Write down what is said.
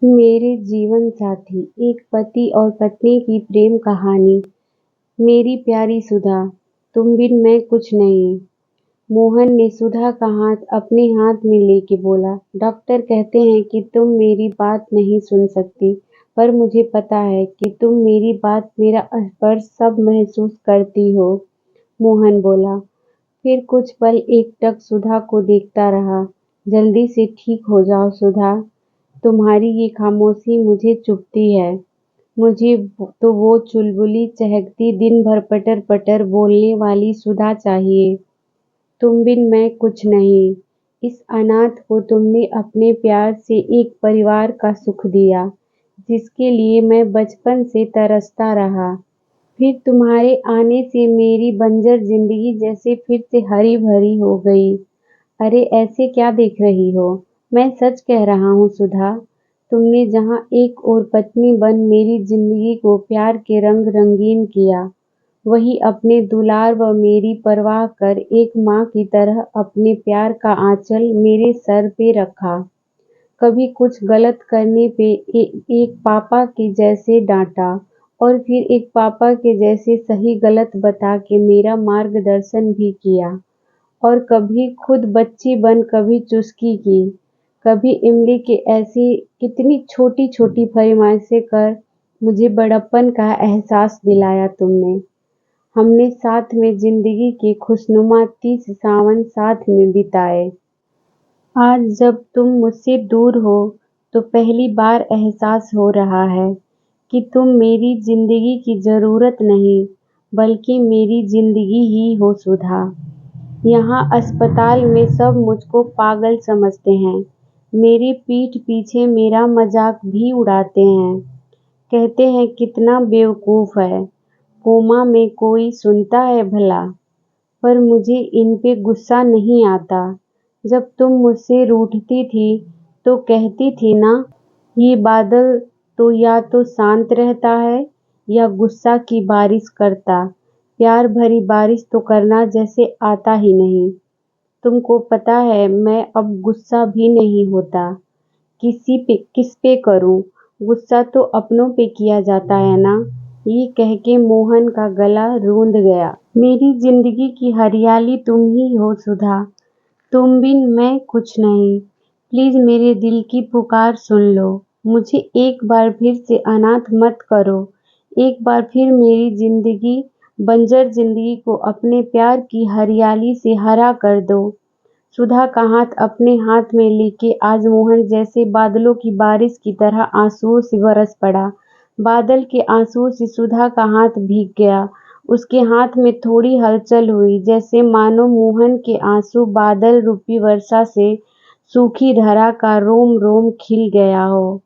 मेरे जीवन साथी, एक पति और पत्नी की प्रेम कहानी। मेरी प्यारी सुधा, तुम बिन मैं कुछ नहीं। मोहन ने सुधा का हाथ अपने हाथ में लेके बोला, डॉक्टर कहते हैं कि तुम मेरी बात नहीं सुन सकती, पर मुझे पता है कि तुम मेरी बात, मेरा स्पर्श सब महसूस करती हो। मोहन बोला। फिर कुछ पल एकटक सुधा को देखता रहा। जल्दी से ठीक हो जाओ सुधा, तुम्हारी ये खामोशी मुझे चुभती है। मुझे तो वो चुलबुली चहकती दिन भर पटर पटर बोलने वाली सुधा चाहिए। तुम बिन मैं कुछ नहीं। इस अनाथ को तुमने अपने प्यार से एक परिवार का सुख दिया, जिसके लिए मैं बचपन से तरसता रहा। फिर तुम्हारे आने से मेरी बंजर जिंदगी जैसे फिर से हरी भरी हो गई। अरे ऐसे क्या देख रही हो? मैं सच कह रहा हूँ सुधा। तुमने जहाँ एक और पत्नी बन मेरी जिंदगी को प्यार के रंग रंगीन किया, वही अपने दुलार व मेरी परवाह कर एक माँ की तरह अपने प्यार का आंचल मेरे सर पे रखा। कभी कुछ गलत करने पे एक पापा के जैसे डांटा, और फिर एक पापा के जैसे सही गलत बता के मेरा मार्गदर्शन भी किया। और कभी खुद बच्ची बन कभी चुस्की की, कभी इमली के ऐसी कितनी छोटी छोटी फरमाइशें कर मुझे बड़प्पन का एहसास दिलाया तुमने। हमने साथ में जिंदगी के खुशनुमा 30 सावन साथ में बिताए। आज जब तुम मुझसे दूर हो तो पहली बार एहसास हो रहा है कि तुम मेरी जिंदगी की जरूरत नहीं, बल्कि मेरी जिंदगी ही हो सुधा। यहाँ अस्पताल में सब मुझको पागल समझते हैं। मेरी पीठ पीछे मेरा मजाक भी उड़ाते हैं। कहते हैं कितना बेवकूफ है, कोमा में कोई सुनता है भला। पर मुझे इन पे गुस्सा नहीं आता। जब तुम मुझसे रूठती थी तो कहती थी ना, ये बादल तो या तो शांत रहता है या गुस्सा की बारिश करता। प्यार भरी बारिश तो करना जैसे आता ही नहीं। तुमको पता है मैं अब गुस्सा भी नहीं होता। किस पे करूं? गुस्सा तो अपनों पे किया जाता है ना। ये कह के मोहन का गला रूंध गया। मेरी जिंदगी की हरियाली तुम ही हो सुधा। तुम बिन मैं कुछ नहीं। प्लीज मेरे दिल की पुकार सुन लो। मुझे एक बार फिर से अनाथ मत करो। एक बार फिर मेरी जिंदगी, बंजर जिंदगी को अपने प्यार की हरियाली से हरा कर दो। सुधा का हाथ अपने हाथ में लेके आज मोहन जैसे बादलों की बारिश की तरह आंसुओं से बरस पड़ा। बादल के आंसुओं से सुधा का हाथ भीग गया। उसके हाथ में थोड़ी हलचल हुई, जैसे मानो मोहन के आंसू बादल रूपी वर्षा से सूखी धरा का रोम रोम खिल गया हो।